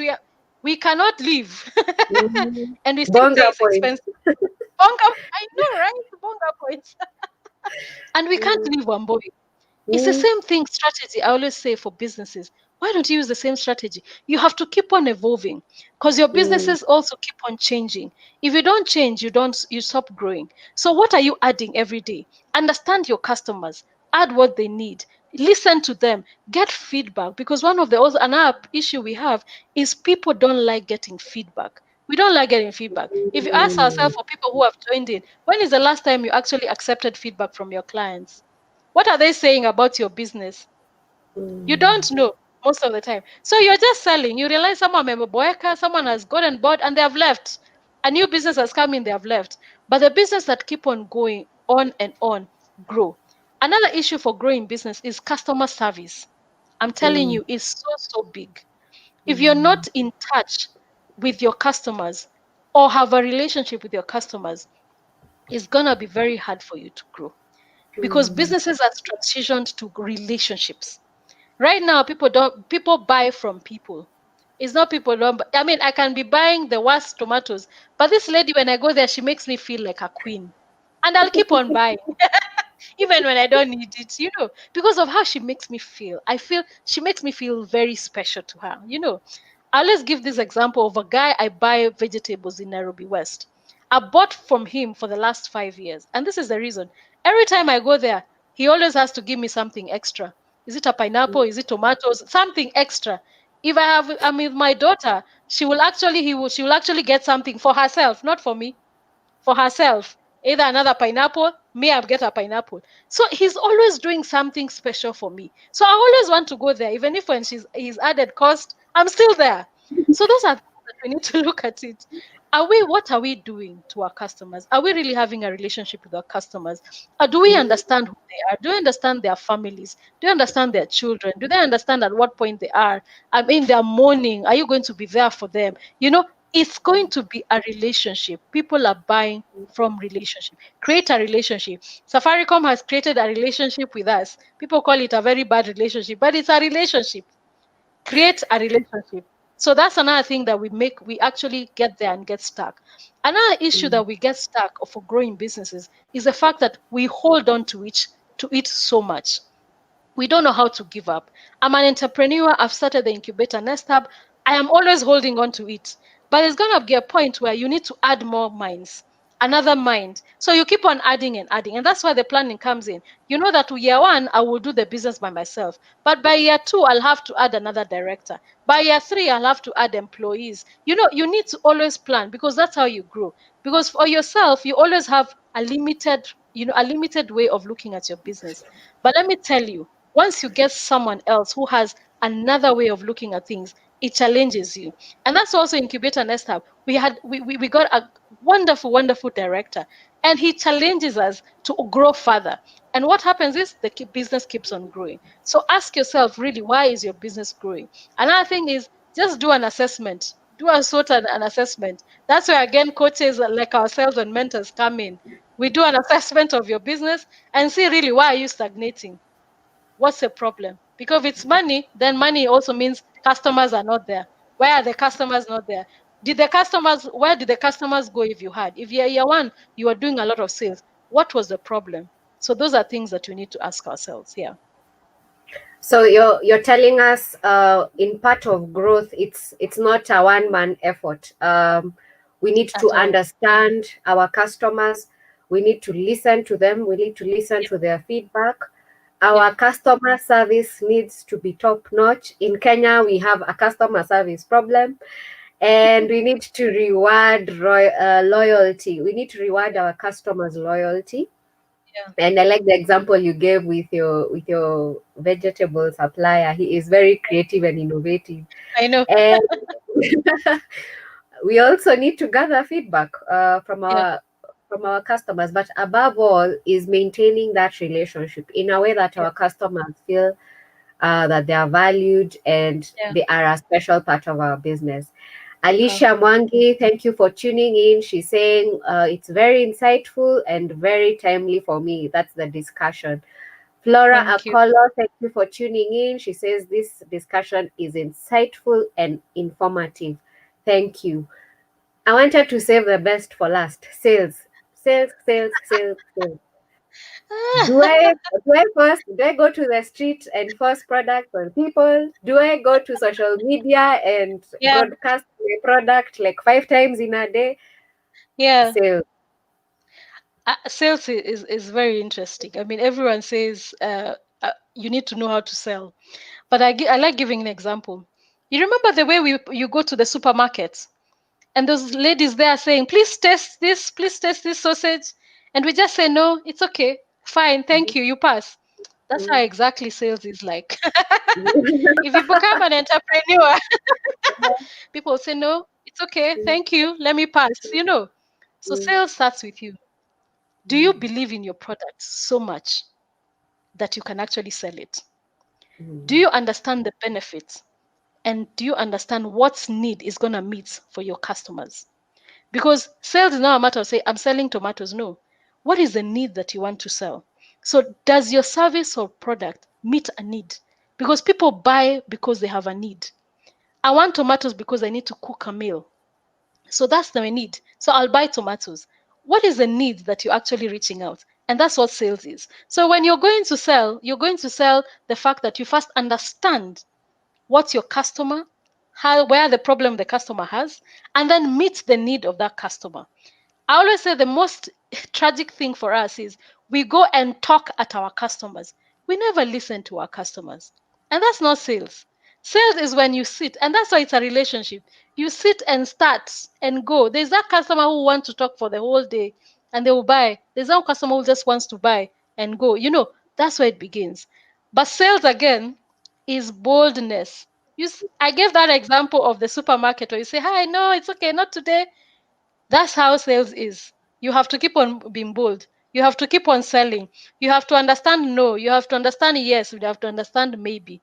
We cannot leave. mhm. And we still say Bonga it's point. expensive. Bonga, I know, right? Bonga points. And we can't Mm, leave Wamboi. It's the mm, same thing strategy. I always say for businesses, why don't you use the same strategy? You have to keep on evolving because your mm, businesses also keep on changing. If you don't change, you stop growing. So what are you adding every day? Understand your customers, add what they need, listen to them, get feedback because one of the also another issue we have is people don't like getting feedback. We don't like getting feedback. If you ask ourselves mm, for people who have joined in, when is the last time you actually accepted feedback from your clients? What are they saying about your business? You mm, don't know most of the time. So you're just selling. You realize someone memeboeka, someone has gotten bored and they have left. A new business has come in, they have left. But the business that keep on going on and on grow. Another issue for growing business is customer service. I'm telling mm, you, it's so big. If you're mm, not in touch with your customers or have a relationship with your customers, it's gonna be very hard for you to grow because mm, businesses have transitioned to relationships. Right now, people buy from people. It's not people don't. I mean, I can be buying the worst tomatoes, but this lady, when I go there, she makes me feel like a queen, and I'll keep on buying even when I don't need it. Because of how she makes me feel. I feel she makes me feel very special to her. I'll just give this example of a guy I buy vegetables in Nairobi West. I bought from him for the last 5 years. And this is the reason. Every time I go there, he always has to give me something extra. Is it a pineapple? Is it tomatoes? Something extra. If I'm with my daughter, she will actually get something for herself, not for me. for herself. Either another pineapple, me, I'll get a pineapple. So he's always doing something special for me. So I always want to go there, even if when he's added cost, I'm still there. So those are things that we need to look at it. What are we doing to our customers? Are we really having a relationship with our customers? Or do we understand who they are? Do we understand their families? Do you understand their children? Do they understand at what point they are? I mean, they're mourning. Are you going to be there for them? It's going to be a relationship. People are buying from relationship. Create a relationship. Safaricom has created a relationship with us. People call it a very bad relationship, but it's a relationship. Create a relationship. So that's another thing that we actually get there and get stuck. Another issue that we get stuck for growing businesses is the fact that we hold on to it so much. We don't know how to give up. I'm an entrepreneur. I've started the incubator Nest Hub. I am always holding on to it. But there's going to be a point where you need to add more minds, another mind. So you keep on adding and adding. And that's why the planning comes in. You know that year one, I will do the business by myself. But by year two, I'll have to add another director. By year three, I'll have to add employees. You need to always plan because that's how you grow. Because for yourself, you always have a limited way of looking at your business. But let me tell you, once you get someone else who has another way of looking at things, it challenges you. And that's also Incubator Nest Hub. We got a wonderful, wonderful director, and he challenges us to grow further. And what happens is the business keeps on growing. So ask yourself, really, why is your business growing? Another thing is just do an assessment. Do a sort of an assessment. That's where, again, coaches like ourselves and mentors come in. We do an assessment of your business and see really why are you stagnating? What's the problem? Because if it's money, then money also means customers are not there. Why are the customers not there? Where did the customers go if you had? If you're year one, you are doing a lot of sales. What was the problem? So those are things that we need to ask ourselves here. So you're telling us in part of growth, it's not a one-man effort. We need to understand our customers. We need to listen to them. We need to listen to their feedback. Our customer service needs to be top-notch. In Kenya, we have a customer service problem, and we need to reward loyalty. We need to reward our customers' loyalty. Yeah. And I like the example you gave with your vegetable supplier. He is very creative and innovative. I know. And we also need to gather feedback from our customers, but above all is maintaining that relationship in a way that our customers feel that they are valued and they are a special part of our business. Alicia Mwangi, thank you for tuning in. She's saying it's very insightful and very timely for me. That's the discussion. Flora Akolo, thank you for tuning in. She says this discussion is insightful and informative. Thank you. I wanted to save the best for last. Sales. Do I go to the street and force products on people? Do I go to social media and broadcast my product like 5 times in a day? Yeah. Sales. Sales is very interesting. I mean, everyone says you need to know how to sell, but I like giving an example. You remember the way you go to the supermarket, and those ladies there saying, please taste this sausage, and we just say, no, it's okay, fine, thank you, you pass. That's how exactly sales is like. If you become an entrepreneur, people say, no, it's okay, thank you, let me pass, So sales starts with you. Do you believe in your product so much that you can actually sell it? Do you understand the benefits? And do you understand what need is going to meet for your customers? Because sales is not a matter of saying, I'm selling tomatoes. No. What is the need that you want to sell? So does your service or product meet a need? Because people buy because they have a need. I want tomatoes because I need to cook a meal. So that's the need. So I'll buy tomatoes. What is the need that you're actually reaching out? And that's what sales is. So when you're going to sell the fact that you first understand what's your customer, where the problem the customer has, and then meet the need of that customer. I always say the most tragic thing for us is we go and talk at our customers. We never listen to our customers. And that's not sales. Sales is when you sit, and that's why it's a relationship. You sit and start and go. There's that customer who wants to talk for the whole day and they will buy. There's that customer who just wants to buy and go. That's where it begins. But sales again is boldness. I gave that example of the supermarket where you say, "Hi, no, it's okay, not today." That's how sales is. You have to keep on being bold. You have to keep on selling. You have to understand no. You have to understand yes. You have to understand maybe.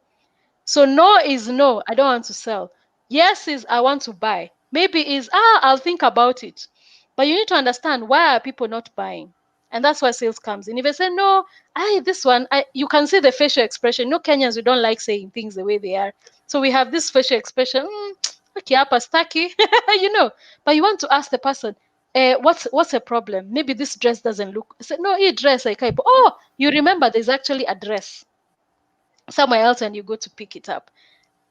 So no is no, I don't want to sell. Yes is I want to buy. Maybe is I'll think about it. But you need to understand, why are people not buying? And that's where sales comes in. If I say no, this one, you can see the facial expression. No, Kenyans, we don't like saying things the way they are. So we have this facial expression, okay, hapa staki, But you want to ask the person, what's a problem? Maybe this dress doesn't look. I said, no, dress I can't. Oh, you remember there's actually a dress somewhere else and you go to pick it up.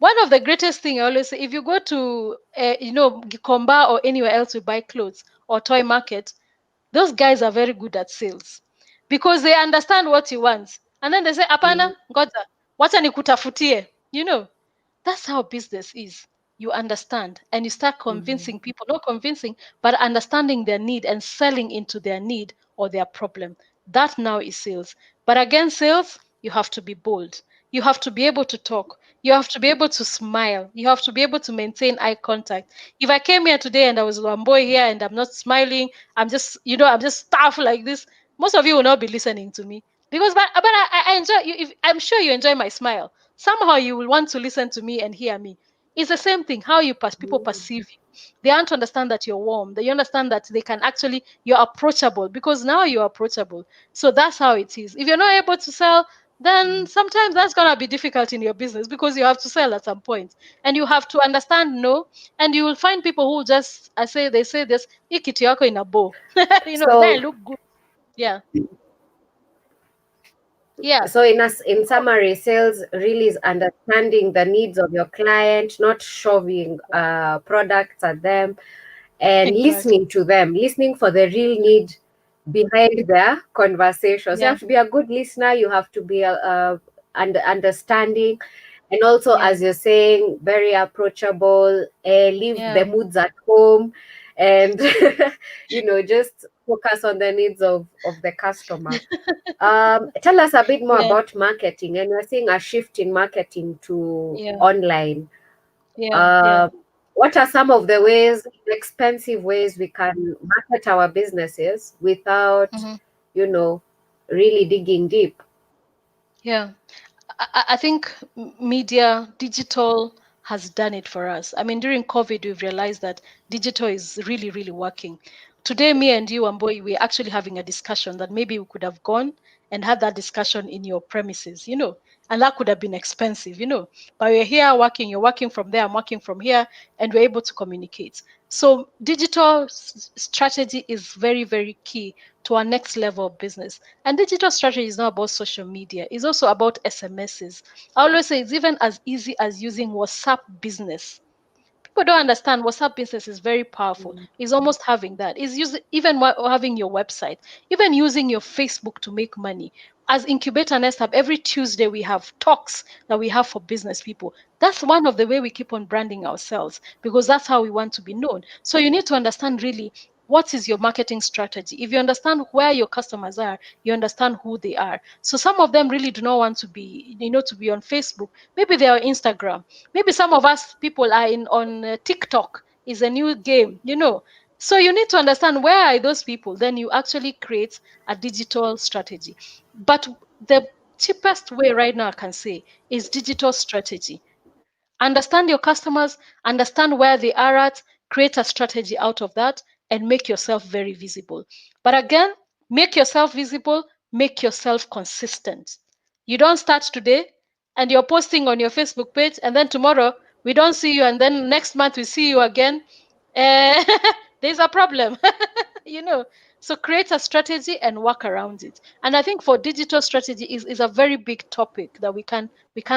One of the greatest thing I always say, if you go to Gikomba or anywhere else to buy clothes or toy market, those guys are very good at sales because they understand what you want. And then they say, "Apana, ngoja, wacha nikutafutie." That's how business is. You understand and you start convincing people, not convincing, but understanding their need and selling into their need or their problem. That now is sales. But again, sales, you have to be bold. You have to be able to talk. You have to be able to smile. You have to be able to maintain eye contact. If I came here today and I was one boy here and I'm not smiling, I'm just stuff like this, most of you will not be listening to me. Because but I enjoy you. I'm sure you enjoy my smile. Somehow you will want to listen to me and hear me. It's the same thing. How people perceive you. They want to understand that you're warm. They understand that you're approachable, because now you're approachable. So that's how it is. If you're not able to sell, then sometimes that's gonna be difficult in your business, because you have to sell at some point, and you have to understand no. And you will find people who just they say this, "Hii kitu yako ina bow." Then look good. Yeah. Yeah. So in summary, sales really is understanding the needs of your client, not shoving products at them, and Exactly. listening to them, listening for the real need behind their conversations. You have to be a good listener. You have to be understanding, and also, as you're saying, very approachable. Leave the moods at home, and just focus on the needs of the customer. Tell us a bit more about marketing. And we're seeing a shift in marketing to online. What are some of the expensive ways we can market our businesses without, really digging deep? Yeah. I think media, digital has done it for us. I mean, during COVID, we've realized that digital is really, really working. Today, me and you, Amboy, we're actually having a discussion that maybe we could have gone and had that discussion in your premises, and that could have been expensive, but we're here working, you're working from there, I'm working from here, and we're able to communicate. So digital strategy is very, very key to our next level of business. And digital strategy is not about social media. It's also about SMSs. I always say it's even as easy as using WhatsApp Business. People don't understand WhatsApp Business is very powerful. It's almost having that. It's even having your website, even using your Facebook to make money. As Incubator Nest Hub, every Tuesday we have talks that we have for business people. That's one of the way we keep on branding ourselves, because that's how we want to be known. So you need to understand really what is your marketing strategy. If you understand where your customers are, you understand who they are. So some of them really do not want to be, to be on Facebook. Maybe they are on Instagram. Maybe some of us people are on TikTok. Is a new game, So you need to understand where are those people. Then you actually create a digital strategy. But the cheapest way right now I can say is digital strategy. Understand your customers, understand where they are at, create a strategy out of that, and make yourself very visible. But again, make yourself visible, make yourself consistent. You don't start today and you're posting on your Facebook page, and then tomorrow we don't see you, and then next month we see you again. There's a problem. So create a strategy and work around it. And I think for digital strategy is a very big topic that we can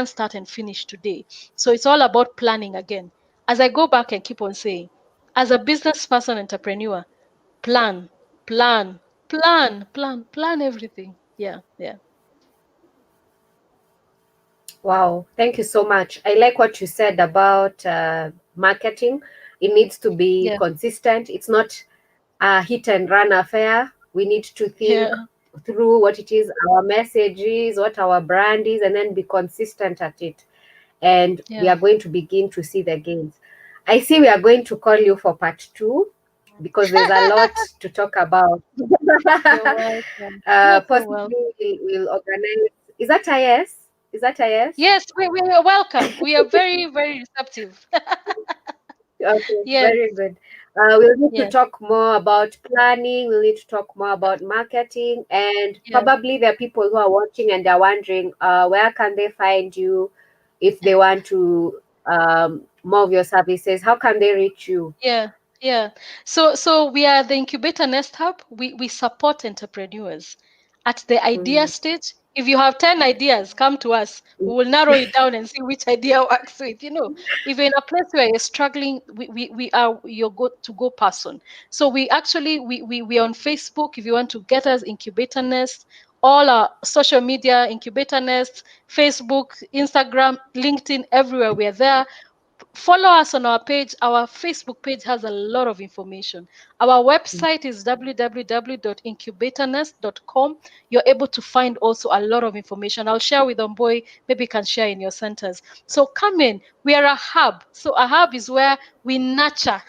start and finish today. So it's all about planning again. As I go back and keep on saying, as a business person, entrepreneur, plan, plan, plan, plan, plan everything. Yeah. Wow, thank you so much. I like what you said about marketing. It needs to be Yeah, consistent. It's not a hit and run affair. We need to think yeah, through what it is, our message is, what our brand is, and then be consistent at it. And we yeah. are going to begin to see the gains. I see we are going to call you for part two because there's a lot to talk about. You're welcome. You're so Possibly welcome. we'll organize. Is that a yes? Is that a yes? Yes, we are welcome. We are very, very receptive. Okay, Yes, very good. We'll need to yes, talk more about planning. We'll need to talk more about marketing, and yes. probably there are people who are watching and they're wondering, where can they find you if they want to more of your services? How can they reach you? Yeah, yeah. So we are the Incubator Nest Hub. We support entrepreneurs at the idea Mm, stage. If you have 10 ideas, come to us. We will narrow it down and see which idea works with. If you're in a place where you're struggling, we are your go person. So we actually we are on Facebook. If you want to get us, Incubator Nest, all our social media, Incubator Nest, Facebook, Instagram, LinkedIn, everywhere we are there. Follow us on our page. Our Facebook page has a lot of information. Our website is www.incubatornest.com. You're able to find also a lot of information. I'll share with Omboy, maybe you can share in your centers. So come in. We are a hub. So a hub is where we nurture.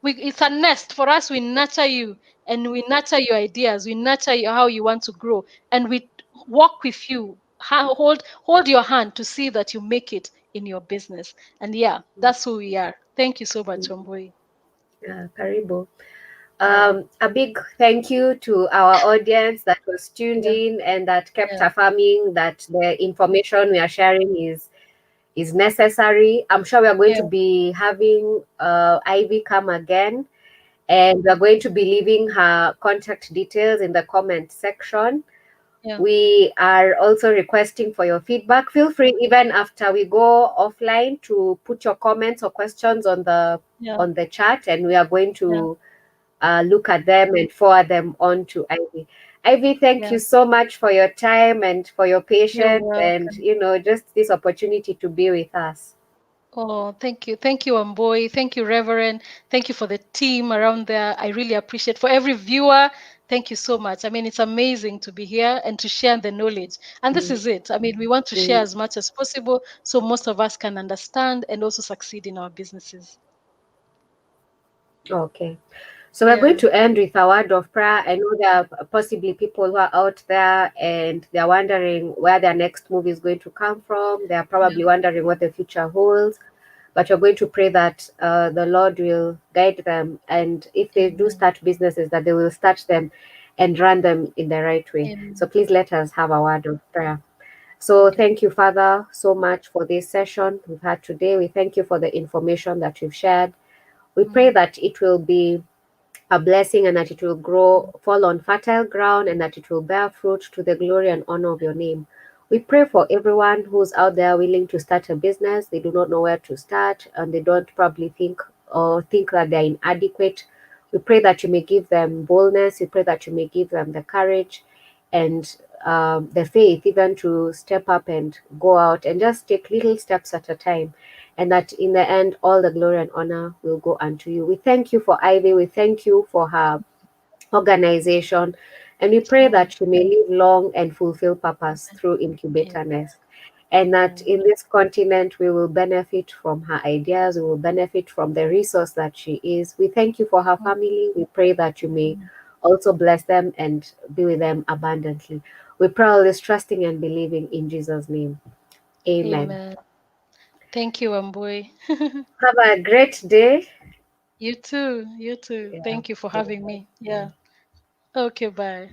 It's a nest. For us, we nurture you and we nurture your ideas. We nurture how you want to grow. And we walk with you. Hold your hand to see that you make it in your business. And yeah, that's who we are. Thank you so much, Omboy. Karibu. Yeah, A big thank you to our audience that was tuned yeah, in and that kept yeah, affirming that the information we are sharing is necessary. I'm sure we are going yeah, to be having Ivy come again, and we're going to be leaving her contact details in the comment section. yeah, We are also requesting for your feedback. Feel free, even after we go offline, to put your comments or questions yeah, on the chat, and we are going yeah, to look at them and forward them on to Ivy. Ivy, thank yeah. you so much for your time and for your You're patience and welcome. just this opportunity to be with us. Oh, thank you. Thank you, Amboy. Thank you, Reverend. Thank you for the team around there. I really appreciate for every viewer. Thank you so much. I mean, it's amazing to be here and to share the knowledge. And this Mm, is it. I mean, we want to share mm, as much as possible so most of us can understand and also succeed in our businesses. okay. So we're going Yeah. to end with a word of prayer. I know there are possibly people who are out there and they're wondering where their next move is going to come from. They're probably wondering what the future holds. But you're going to pray that the Lord will guide them. And if they do Amen. start businesses, that they will start them and run them in the right way. So Amen. please let us have a word of prayer. So Yeah. thank you, Father, so much for this session we've had today. We thank you for the information that you've shared. We pray Mm, that it will be a blessing and that it will grow, fall on fertile ground, and that it will bear fruit to the glory and honor of your name. We pray for everyone who's out there willing to start a business. They do not know where to start and they don't probably think that they're inadequate. We pray that you may give them boldness. We pray that you may give them the courage and the faith even to step up and go out and just take little steps at a time, and that in the end, all the glory and honor will go unto you. We thank you for Ivy. We thank you for her organization. And we pray Amen. that she may live long and fulfill purpose through Incubator Amen. Nest. And that Amen. in this continent, we will benefit from her ideas. We will benefit from the resource that she is. We thank you for her family. We pray that you may also bless them and be with them abundantly. We pray all this trusting and believing in Jesus' name. Amen. Amen. Thank you, Amboy. Have a great day. You too. You too. Yeah. Thank you for having me. Yeah. Okay, bye.